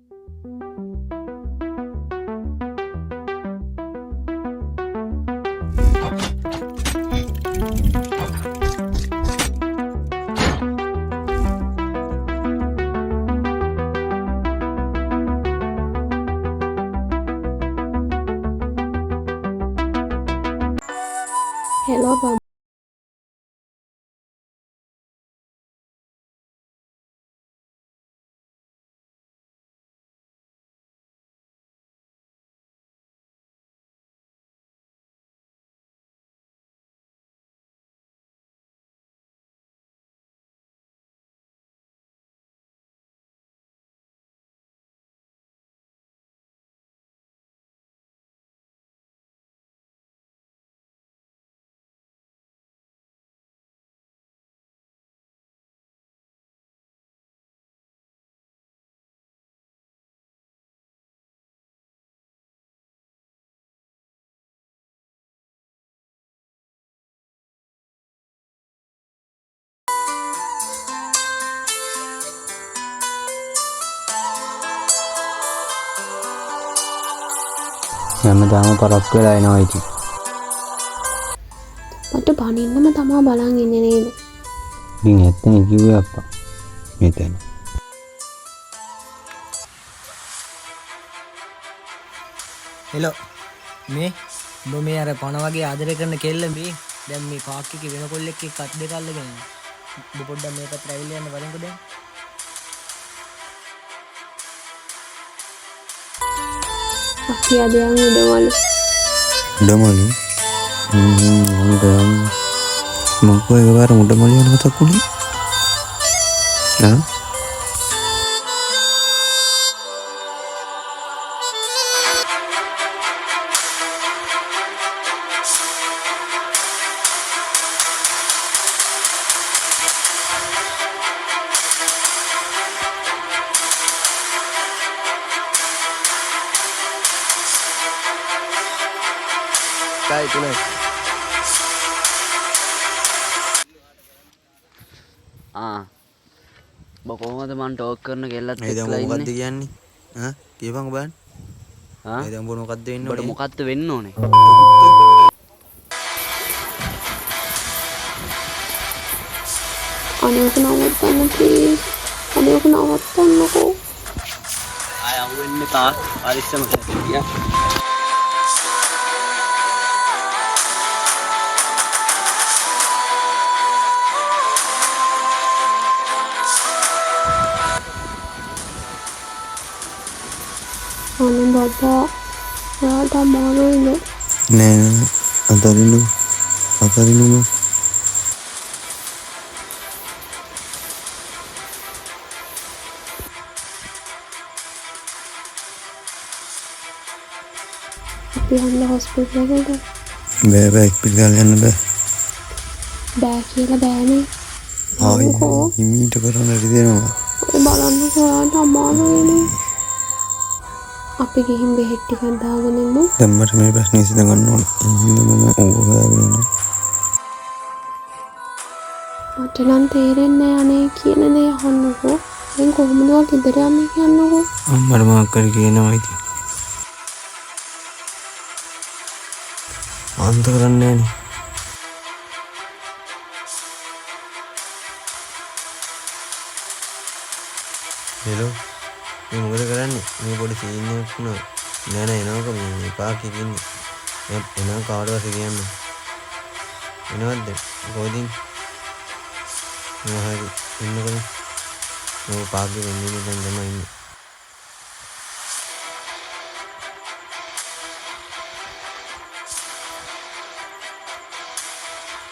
Hello Bob. හැමදාම පරක් වෙලා එනවා ඉතින්. මට බනින්නම තමා බලන් ඉන්නේ නේද? ඉතින් ඇත්තනේ කිව්වේ අප්පා. මෙතන. හෙලෝ මේ උඹ මේ අර පණ වගේ ආදරය කරන කෙල්ල මේ දැන් මේ පාක් එකේ වෙන කොල්ලෙක් එක්ක අත් දෙක අල්ලගෙන උඹ පොඩ්ඩක් මේකට ඇවිල්ලා යන්න බලන්නකෝ දැන්. අපි අද යමු උඩමලු. උඩමලු? උඩමලු. මොකෝ එකපාර උඩමලු යන මතක් උනේ? ආ? Kai tunai. කොහොමද මං ටෝක් කරන කෙල්ලත් එක්කලා ඉන්නේ? මොකද්ද කියන්නේ? ඈ කියපන් බලන්න. දැන් උඹ මොකද්ද වෙන්න ඕනේ? උඹට මොකද්ද වෙන්න ඕනේ? අනේක නවත්තන්න ප්ලීස්. අනේක නවත්තන්නකෝ. ආය අහුවෙන්න තා පරිස්සම කරගියා. අනේ බබා යාට අමාරුයිද? නෑ අතරිනු අපි යන්න හොස්පිටල් එකට. බෑ ඉක්පිට යන්න බෑ. බෑ කියලා බෑනේ. ආයි හිමීට කරන්න දෙනවා. ඔය බලන්නකෝ යාට අමාරුයිනේ. අපි ගිහින් බෙහෙත් ටිකක් දාගෙන ඉමු. දැන් මට මේ ප්‍රශ්නේ විසඳ ගන්න ඕනේ. එහෙනම් මම ඕක හොයාගෙන ඉන්නවා. මට නම් තේරෙන්නේ නැහැ අනේ කියන දේ අහන්නකෝ. දැන් කොහොමද ඔය ගෙදර යන්නේ කියන්නකෝ. අම්මට මොකක් කර කියනවා ඉතින්. අන්ත කරන්නේ නෑනේ. හෙලෝ මේ මොකද කරන්නේ? මේ පොඩි සීන් එකක් වුණා. නෑ එනවක මේ පාක් එකේ ඉන්නේ. එනවා කාටවත් කියන්න. එනවද? කොහෙද ඉන්නේ? හරි ඉන්නකෝ. මේ පාක් එකේ ඉන්නේ දැන් තමයි ඉන්නේ.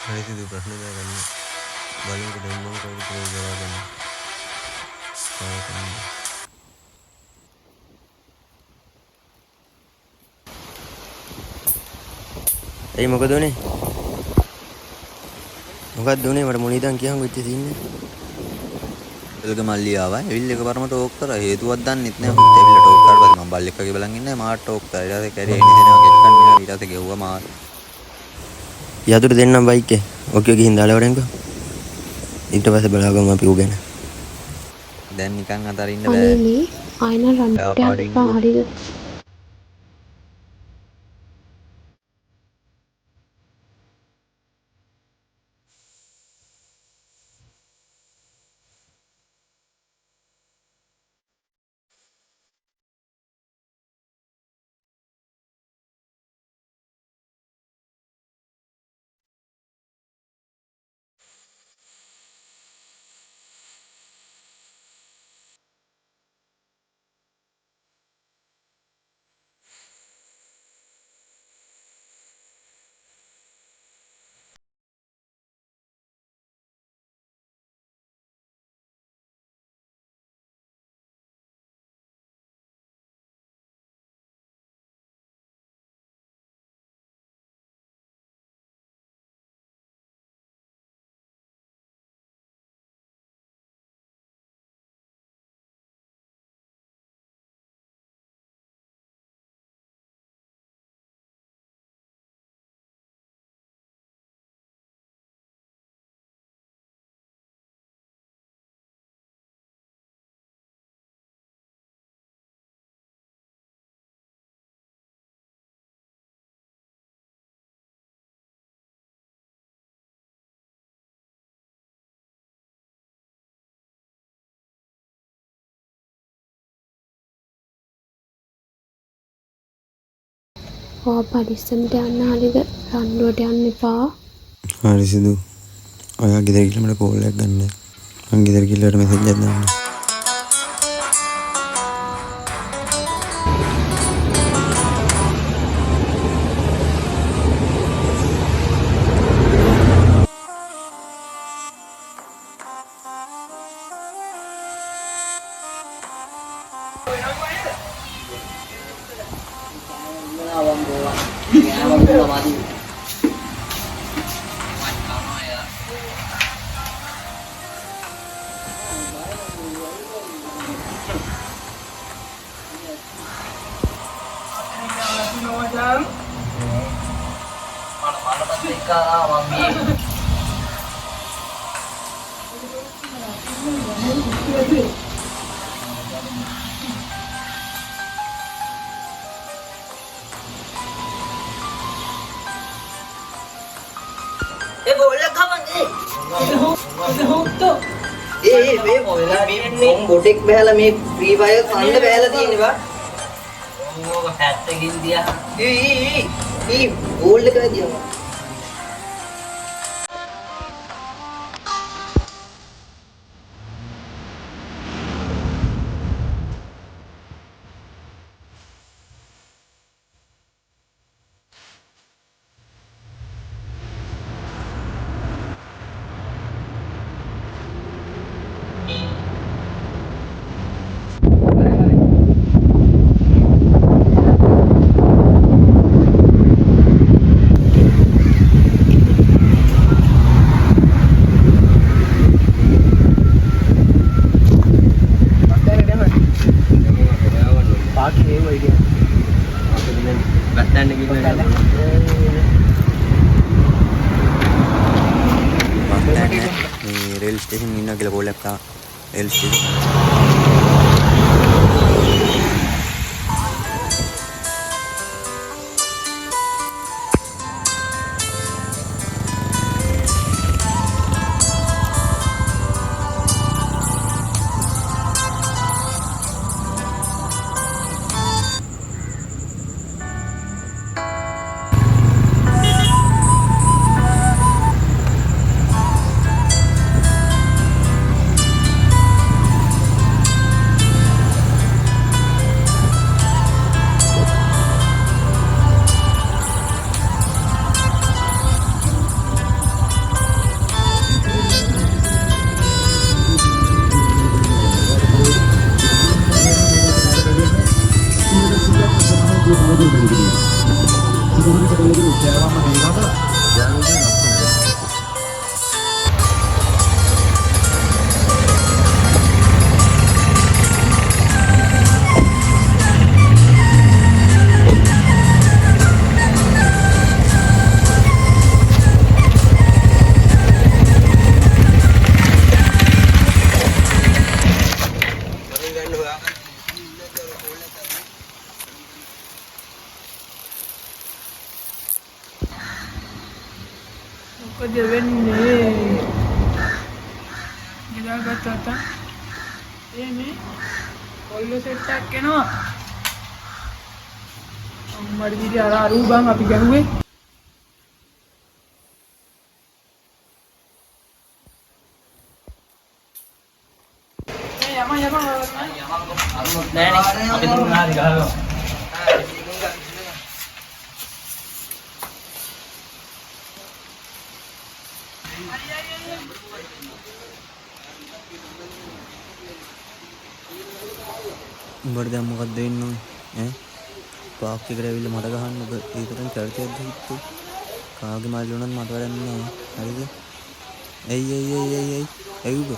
හරි සිදු ප්‍රශ්න දාගන්න. බලන්නකෝ දැන් මම කවුරුද කියලා දාගන්න. ඒ මොකද උනේ? මොකක්ද උනේ? මට මොනිටන් කියන් වෙච්ච සීන් එක. එල්ග මල්ලි ආවා. එවිල් එකපාරම ටෝක් කරා. හේතුවක් දන්නෙත් නෑ. මම එවිල් ටෝක් කරලා පස්සේ මම බල්ලෙක් වගේ බලන් ඉන්නේ. මාත් ටෝක් කරා. ඊට පස්සේ කැරිය ඉන්නේ දෙනවා ගෙක්කන්නේ. ඊට පස්සේ ගෙව්වා මාත්. යතුරු දෙන්නම් බයික් එක. ඔකේ ගිහින් දාලා වඩෙන්කෝ. ඊට පස්සේ බලාගමු අපි උගෙන. දැන් නිකන් අතරින්න අනේ බෑ. මේ ආයෙන රන්ට්ට යන්න එපා හරිද? ඔයා පරිස්සමට යන්න හරිද? රණ්ඩුවට යන්න එපා. හරි සිදු. ඔයා ගෙදර ගිහලා මට කෝල් එකක් ගන්න. මං ගෙදර ගිහලා මෙසේජ් එකක් දාන්න. බොටෙක් බහැලා මේ ෆ්‍රී ෆයර් කන්න බහැලා තියෙන්නේ බා. ඕක පැත්තකින් දියා. ගෝල්ඩ් එක දියා. रेल स्टेशन नीना के लिए बोले था रेल स्टेशन මොකද වෙන්නේ? ගිලාගත්තා. මේ කොල්ල සෙට් එකක් එනවා. අම්මඩ දිදී අර අරූබන් අපි ගහුවේ. අරුමුත් නෑනේ. අපි තුන් නාදි ගහනවා. උඹට දැන් මොකක්ද වෙන්න ඕනේ ඈ පාක් එකට ඇවිල්ලා මට ගහන්න ඔබ ඒතරම් චරිතයක්ද හිටු කාගේ මල්ලි වුණත් මට වැඩක් නෑ හරිද ඇයි උඹ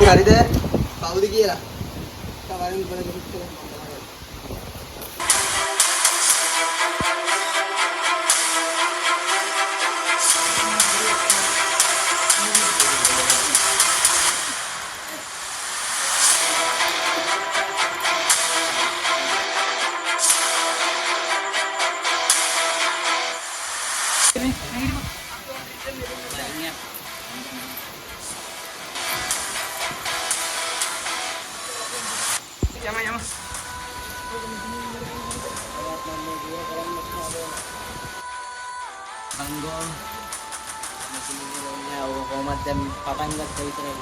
හරිද? කවුද කියලා? කවරින් බලන්න හිටලා අංගෝ නෑ ඔය කොහමද දැන් පටන් ගත්ත විතරයි